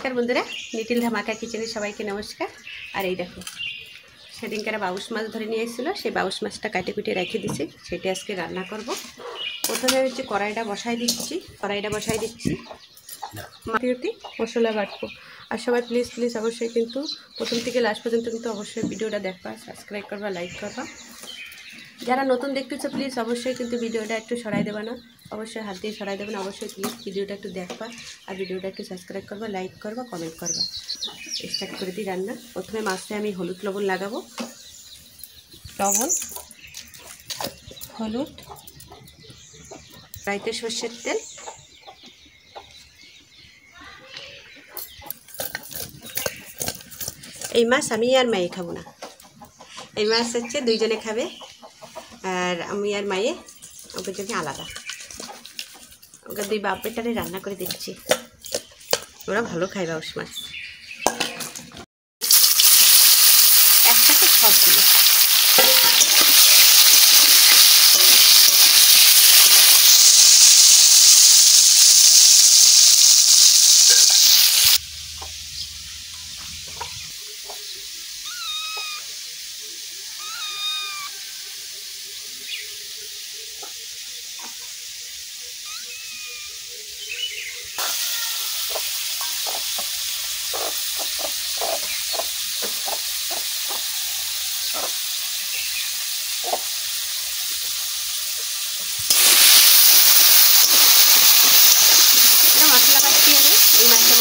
नमस्कार बंधुरा लिटिल धामाका किचेने सबाइके नमस्कार। और ये देखो सेदिनकारा बाउश माछ धरे निये एसेछिलो सेई बाउश माछटा काटे कुटे रेखे दिएछि सेटा आजके रान्ना करब। प्रथमे हच्छे कड़ाइटा बसाई दिচ্ছি माटिते मशला बाटबो। और सबाई प्लिज प्लिज अवश्य किन्तु प्रथम थेके लास्ट पर्यन्त किन्तु अवश्य भिडियोटा देखबा, सबस्क्राइब करबा, लाइक करबा। যারা নতুন দেখতেছো প্লিজ অবশ্যই কিন্তু ভিডিওটা একটু সরাই দেবা না, অবশ্যই হাত দিয়ে সরাই দেবে না। অবশ্যই প্লিজ ভিডিওটা একটু দেখবা আর ভিডিওটা একটু সাবস্ক্রাইব করবা, লাইক করবা, কমেন্ট করবা। স্টার্ট করে দিই রান্না। প্রথমে মাছে আমি হলুদ লবণ লাগাবো। লবণ, হলুদ, কড়াইতে সরষের তেল, এই মাছ আমি আর মায়ে খাবো না, এই মাছ হচ্ছে দুইজনে খাবে আর আমি আর মায়ে ওদের জন্য আলাদা। ওকে দুই বাপ বেটারে রান্না করে দিচ্ছি, ওরা ভালো খায় বাউশ মাছ। একসাথে সব দিল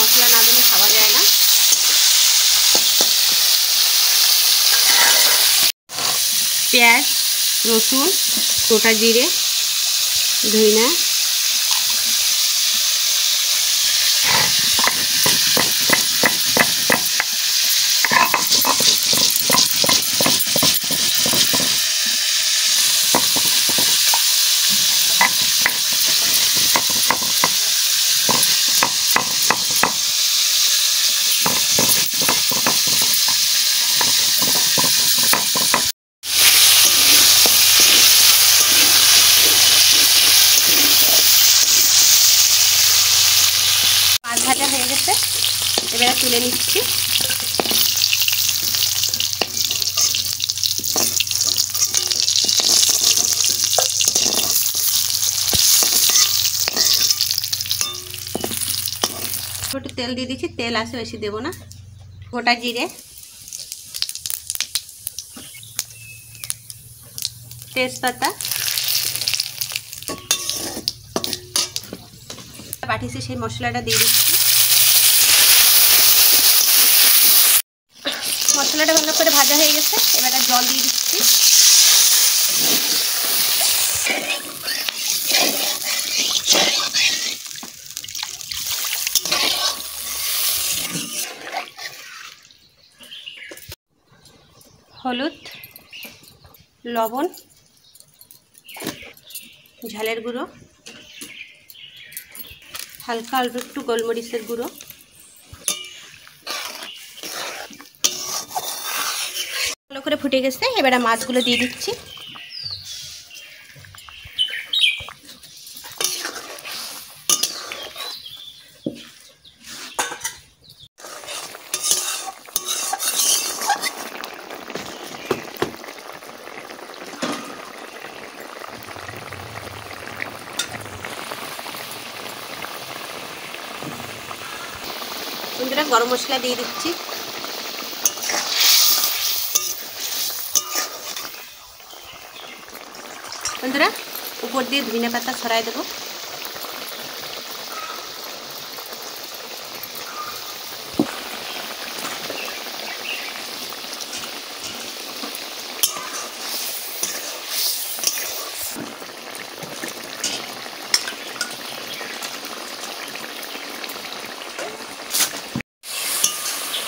মশলা না দিলে খাওয়া যায় না। পেঁয়াজ, রসুন, গোটা জিরে, ধনিয়া, ভাজা হয়ে গেছে, এবারে তুলে নিচ্ছি। একটু তেল দিয়ে দিচ্ছি, তেল আছে বেশি দেবো না। গোটা জিরে, তেজপাতা, পাঠিয়েছি সেই মশলাটা দিয়ে দিচ্ছি। মশলাটা ভালো করে ভাজা হয়ে গেছে, এবার জল দিয়ে দিচ্ছি। হলুদ, লবণ, ঝালের গুঁড়ো, হালকা অল্প একটু গোলমরিচের গুঁড়ো, ভালো করে ফুটে গেছে। এবার মাছগুলো দিয়ে দিচ্ছি। বন্ধুরা গরম মশলা দিয়ে দিচ্ছি। বন্ধুরা উপর দিয়ে ধনিয়া পাতা ছড়াই দেবো।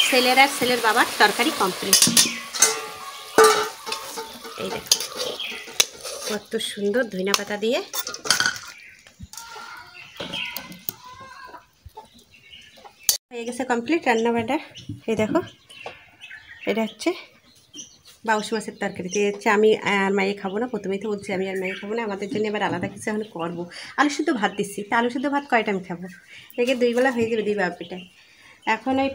ছেলের আর ছেলের বাবার তরকারি কমপ্লিট। এই দেখো কত সুন্দর ধনিয়া পাতা দিয়ে হয়ে গেছে কমপ্লিট রান্না বাটা। এই দেখো এটা হচ্ছে বাউশ মাছের তরকারি দিয়ে হচ্ছে আমি আর মায়ে খাবো না। প্রথমেই তো বলছি আমি আর মায়ে খাবো না, আমাদের জন্য এবার আলাদা কিছু এখন করবো। আলু সিদ্ধ ভাত দিচ্ছি, তা আলু সিদ্ধ ভাত কয়টা আমি খাবো? এদিকে 2 বেলা হয়ে যাবে 2 বাপিটায়। এখন ওই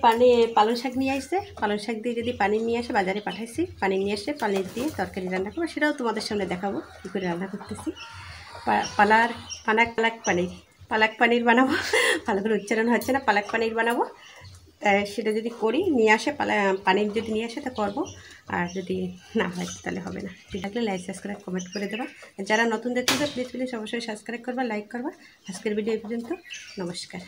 পালং শাক নিয়ে আসছে, পালং শাক দিয়ে যদি পানির নিয়ে আসে, বাজারে পাঠাইছি, পানির নিয়ে আসে পানির দিয়ে তরকারি রান্না করবো, সেটাও তোমাদের সামনে দেখাবো কী করে রান্না করতেছি। পালাক পানির বানাবো, ভালো করে উচ্চারণ হচ্ছে না, পালাক পানির বানাবো। সেটা যদি করি নিয়ে আসে, পানির যদি নিয়ে আসে তা করবো, আর যদি না হয় তাহলে হবে না। ঠিক থাকলে লাইক সাবস্ক্রাইব কমেন্ট করে দেবা, যারা নতুন দেখতে প্লিজ অবশ্যই সাবস্ক্রাইব করবা, লাইক করবা। আজকের ভিডিও এই পর্যন্ত, নমস্কার।